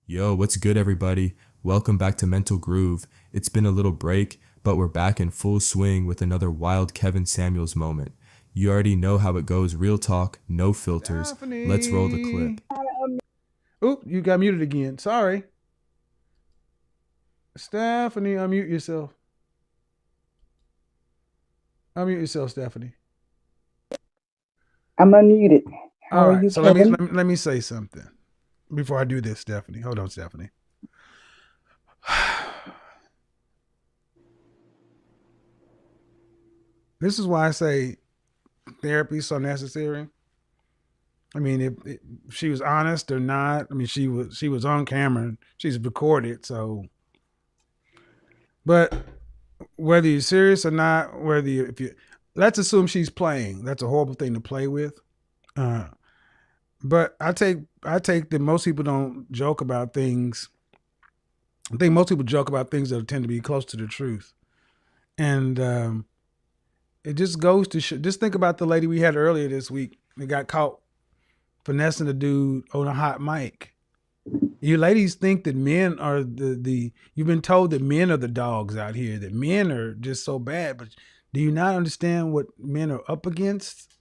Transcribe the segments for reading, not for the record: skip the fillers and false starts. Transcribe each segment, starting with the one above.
Yo, what's good, everybody? Welcome back to Mental Groove. It's been a little break, but we're back in full swing with another wild Kevin Samuels moment. You already know how it goes, real talk, no filters. Let's roll the Stephanie. clip. Oop, you got muted again. Sorry. Stephanie, unmute yourself. Unmute yourself, Stephanie. I'm unmuted. All How are right. you, So let me Kevin? let me, let me say something before I do this, Stephanie. Hold on, Stephanie. This is why I say therapy is so necessary. I mean, if she was honest or not, I mean, she was on camera. She's recorded, so but whether you're serious or not, whether you if you let's assume she's playing. That's a horrible thing to play with. Uh, but I take that most people don't joke about things. I think most people joke about things that tend to be close to the truth, and it just goes to just think about the lady we had earlier this week that got caught finessing a dude on a hot mic. You ladies think that men are the you've been told that men are the dogs out here, that men are just so bad, but do you not understand what men are up against?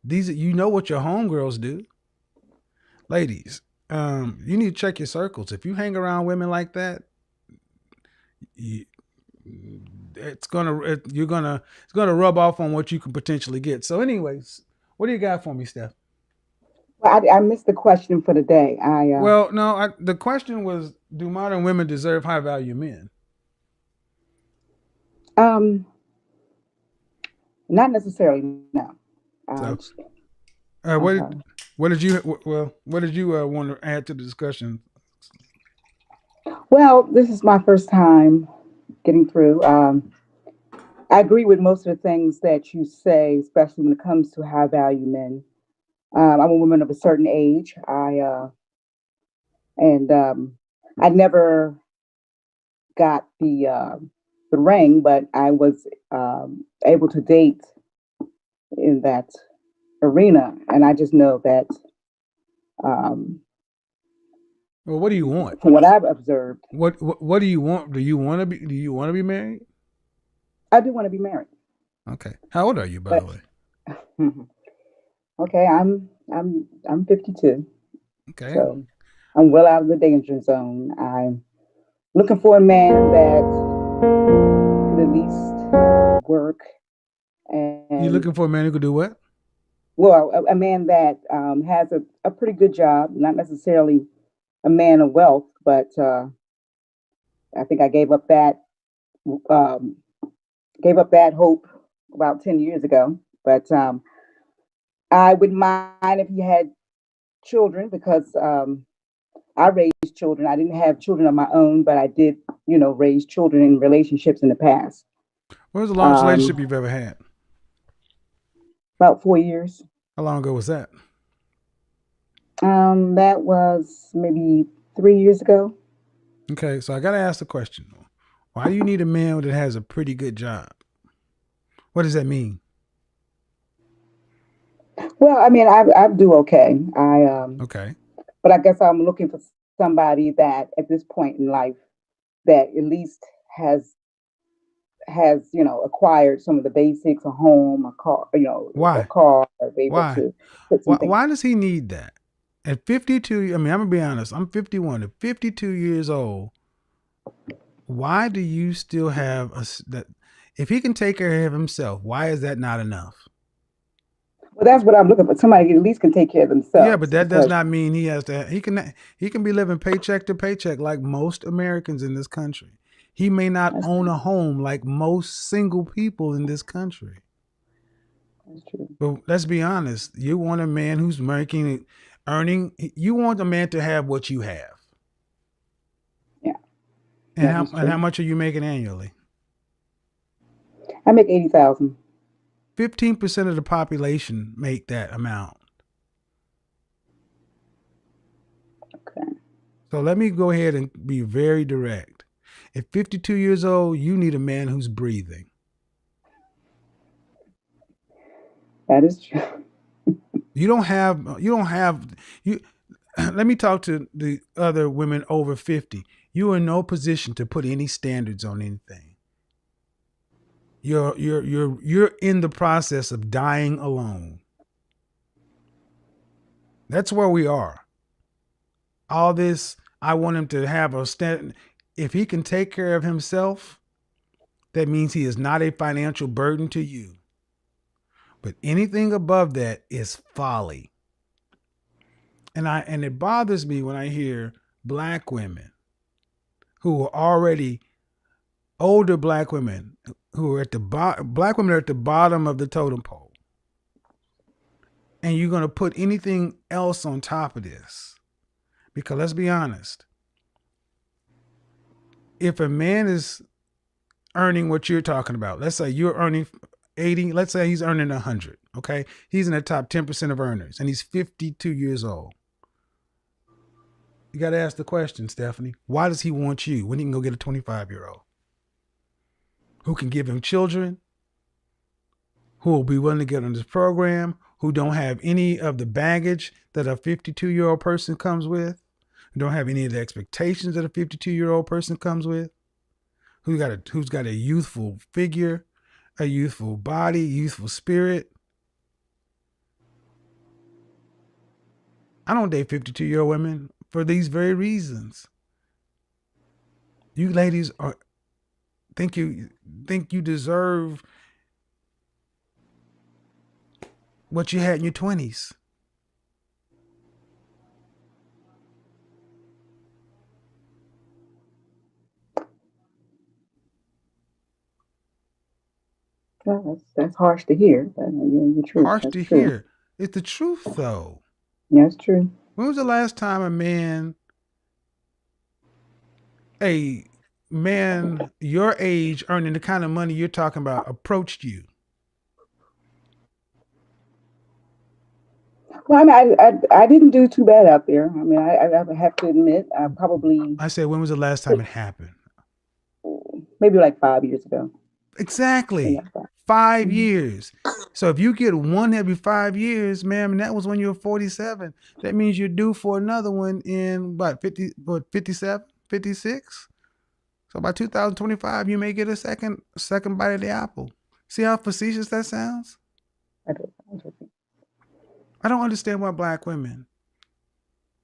These you know what your homegirls do. Ladies, you need to check your circles. If you hang around women like that, you, it's gonna rub off on what you can potentially get. So, anyways, what do you got for me, Steph? Well, I missed the question for the day. Well, no, the question was, do modern women deserve high value men? um not necessarily no. So, Just, uh, what did okay. what did you what did you want to add to the discussion? Well, this is my first time getting through. I agree with most of the things that you say, especially when it comes to high value men. I'm a woman of a certain age. And I never got the ring, but I was able to date in that arena, and I just know that um, Well, what do you want? from what I've observed, What do you want? Do you want to be married? I do want to be married. Okay. How old are you, by the But way? okay, I'm 52, Okay. so I'm well out of the danger zone. I'm looking for a man that could at least work You and looking for a man who could do what? well, a man that has a pretty good job, not necessarily a man of wealth, but I think I um, gave up that hope about 10 years ago. But I wouldn't mind if he had children because I raised children. I didn't have children of my own, but I did, raise children in relationships in the past. What was the longest Um, relationship you've ever had? about 4 years. How long ago was that? That was maybe 3 years ago. Okay, so I got to ask the question. Why do you need a man that has a pretty good job? What does that mean? Well, I mean, I do okay. Okay. But I guess I'm looking for somebody that at this point in life that at least has acquired some of the basics, a home, a car, a Why? car, or be able Why? to put some things. Why does he need that? At 52, I mean, I'm going to be honest. I'm 51. At 52 years old, why do you still have that? If he can take care of himself, why is that not enough? Well, that's what I'm looking for. Somebody who at least can take care of Yeah, but themselves that does because not mean he has to. He can be living paycheck to paycheck like most Americans in this country. He may not that's own true. a home like most single people in this country. That's true. But let's be honest. You want a man who's earning. You want a man to have what you have. Yeah, And that how is and how true. much are you making annually? I make 80,000. 15% of the population make that amount. Okay, So let me go ahead and be very direct. At 52 years old, you need a man who's breathing. that is true. You don't have you. let me talk to the other women over 50. You are in no position to put any standards on anything. You're in the process of dying alone. That's where we are. All this, I want him to have a stand. If he can take care of himself, that means he is not a financial burden to you. But anything above that is folly. And it bothers me when I hear black women who are already older black women who are at the black women are at the bottom of the totem pole. And you're going to put anything else on top of this. Because let's be honest. If a man is earning what you're talking about, let's say you're earning 80, let's say he's earning 100, okay? He's in the top 10% of earners and he's 52 years old. You got to ask the question, Stephanie, why does he want you when he can go get a 25-year-old who can give him children, who will be willing to get on this program, who don't have any of the baggage that a 52-year-old person comes with, who don't have any of the expectations that a 52-year-old person comes with, who's got a youthful figure, a youthful body, youthful spirit. I don't date 52-year-old women for these very reasons. You ladies think you deserve what you had in your 20s. Well, that's harsh to hear, but the truth. Harsh that's to true. hear. It's the truth, though. That's true. When was the last time a man your age earning the kind of money you're talking about approached you? Well, I mean, I didn't do too bad out there. I mean, I have to admit, I said, when was the last time it happened? maybe like 5 years ago. Exactly. 5 years. So if you get one every 5 years, ma'am, and that was when you were 47, that means you're due for another one in 57, 56? So by 2025, you may get a second bite of the apple. See how facetious that sounds? I don't understand why black women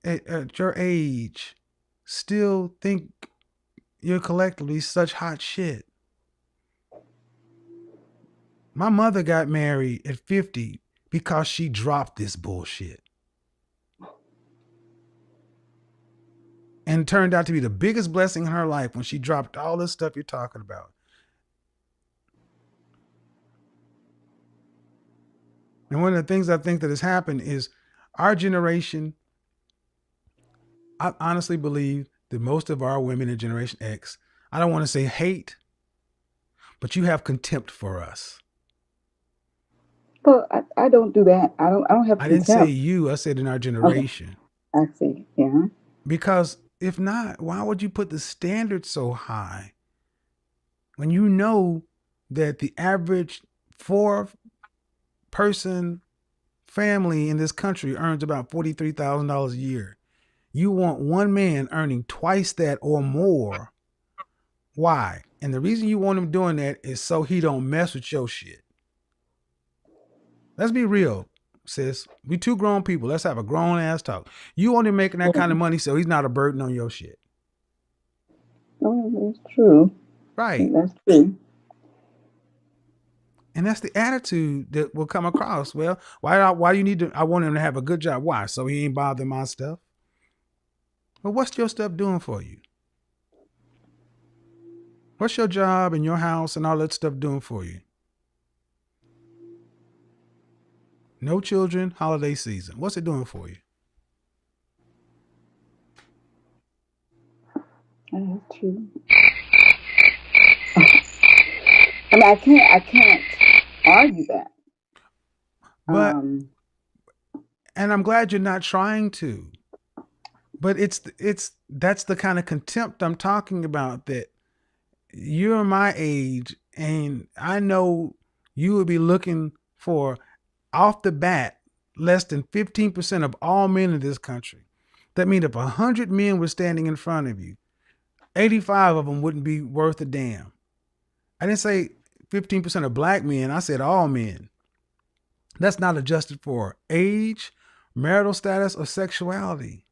at your age still think you're collectively such hot shit. My mother got married at 50 because she dropped this bullshit. And it turned out to be the biggest blessing in her life when she dropped all this stuff you're talking about. And one of the things I think that has happened is our generation, I honestly believe that most of our women in Generation X, I don't want to say hate, but you have contempt for us. Well, I don't do that. I don't have contempt. I didn't say you, I said in our generation. Okay. I see. Yeah. Because if not, why would you put the standard so high when you know that the average 4-person family in this country earns about $43,000 a year? You want one man earning twice that or more. Why? And the reason you want him doing that is so he don't mess with your shit. Let's be real, sis. We two grown people. Let's have a grown ass talk. You only making that kind of money so he's not a burden on your shit. Oh, that's true. Right. That's true. And that's the attitude that will come across. Well, why do you need to? I want him to have a good job. Why? So he ain't bothering my stuff. Well, what's your stuff doing for you? What's your job and your house and all that stuff doing for you? No children, holiday season. What's it doing for you? That's true. I mean, I can't argue that. But and I'm glad you're not trying to. But that's the kind of contempt I'm talking about, that you're my age and I know you would be looking for, off the bat, less than 15% of all men in this country That means if 100 men were standing in front of you, 85 of them wouldn't be worth a damn. I didn't say 15% of black men. I said all men. That's not adjusted for age, marital status, or sexuality.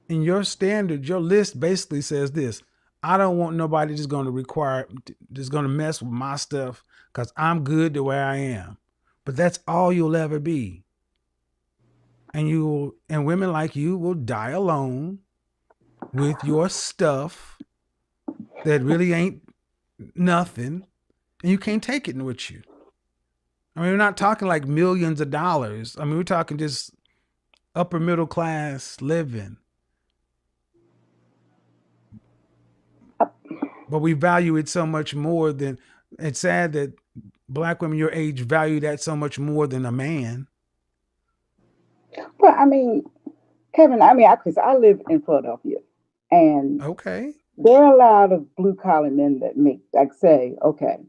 In your standard, your list basically says this: I don't want nobody just going to mess with my stuff because I'm good the way I am. But that's all you'll ever be. And women like you will die alone with your stuff that really ain't nothing, and you can't take it with you. I mean, we're not talking like millions of dollars. I mean, we're talking just upper middle class living. But we value it so much more than, it's sad that black women your age value that so much more than a man. Well, I mean, Kevin, because I live in Philadelphia, and okay, there are a lot of blue collar men that make, like, say, okay,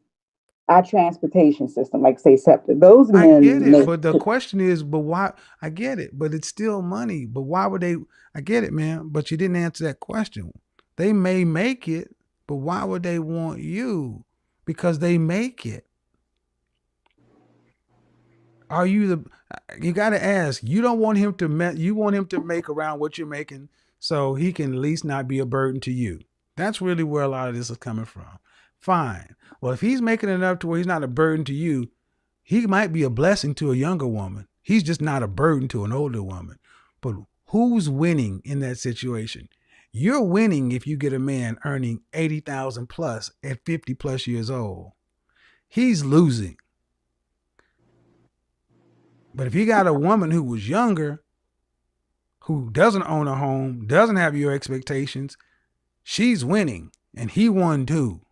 our transportation system, like say SEPTA, those men. I get it, but the question is, but why? I get it, but it's still money. But why would they? I get it, man, but you didn't answer that question. They may make it, but why would they want you? Because they make it. Are you you got to ask, you don't want him to, you want him to make around what you're making so he can at least not be a burden to you. That's really where a lot of this is coming from. Fine. Well, if he's making enough to where he's not a burden to you, he might be a blessing to a younger woman. He's just not a burden to an older woman. But who's winning in that situation? You're winning if you get a man earning 80,000 plus at 50 plus years old. He's losing. But if you got a woman who was younger, who doesn't own a home, doesn't have your expectations, she's winning, and he won too.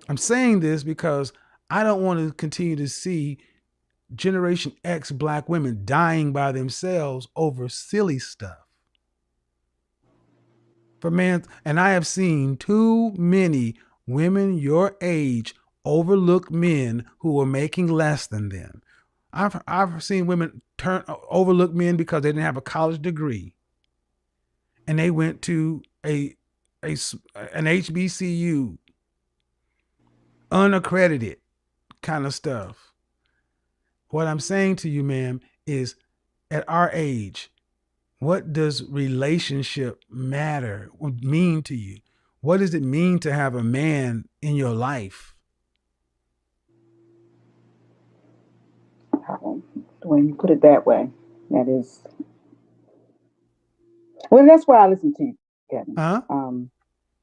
I'm saying this because I don't want to continue to see Generation X black women dying by themselves over silly stuff. And I have seen too many women your age overlook men who are making less than them. I've seen women overlook men because they didn't have a college degree, and they went to an HBCU, unaccredited kind of stuff. What I'm saying to you, ma'am, is at our age, what does relationship mean to you? What does it mean to have a man in your life? When you put it that way, that is. Well, that's why I listen to you, Kevin. Huh?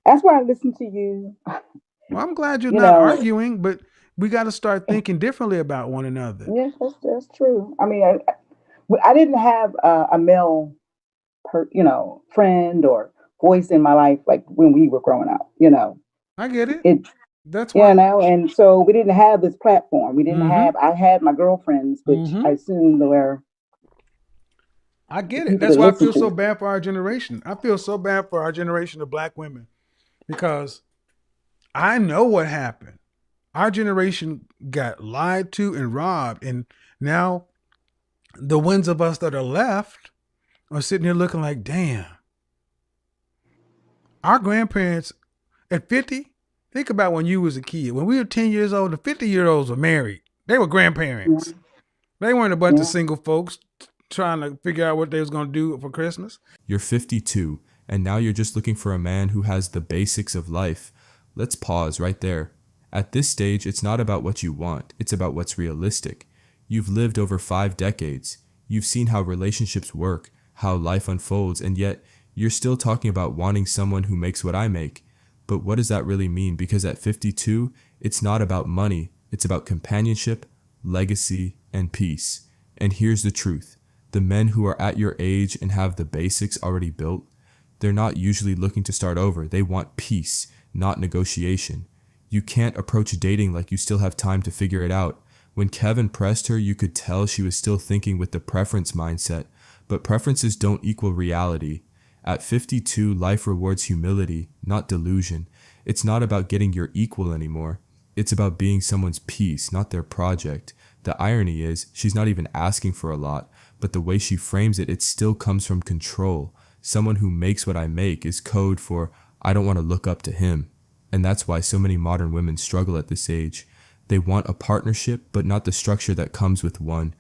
That's why I listen to you. Well, I'm glad you're not arguing, but we got to start thinking differently about one another. Yes, that's true. I mean, I didn't have a male, friend or voice in my life like when we were growing up. I get it. That's why. And so we didn't have this platform. We didn't have. I had my girlfriends, which I assumed were. I get it. That's why I feel so bad for our generation. I feel so bad for our generation of black women because I know what happened. Our generation got lied to and robbed. And now the ones of us that are left are sitting here looking like, damn. Our grandparents at 50, think about when you was a kid. When we were 10 years old, the 50-year-olds were married. They were grandparents. Yeah. They weren't a bunch of single folks trying to figure out what they was going to do for Christmas. You're 52, and now you're just looking for a man who has the basics of life. Let's pause right there. At this stage, it's not about what you want. It's about what's realistic. You've lived over 5 decades. You've seen how relationships work, how life unfolds, and yet you're still talking about wanting someone who makes what I make. But what does that really mean? Because at 52, it's not about money. It's about companionship, legacy, and peace. And here's the truth. The men who are at your age and have the basics already built, they're not usually looking to start over. They want peace, not negotiation. You can't approach dating like you still have time to figure it out. When Kevin pressed her, you could tell she was still thinking with the preference mindset, but preferences don't equal reality. At 52, life rewards humility, not delusion. It's not about getting your equal anymore. It's about being someone's piece, not their project. The irony is, she's not even asking for a lot, but the way she frames it, it still comes from control. Someone who makes what I make is code for I don't want to look up to him. And that's why so many modern women struggle at this age. They want a partnership, but not the structure that comes with one.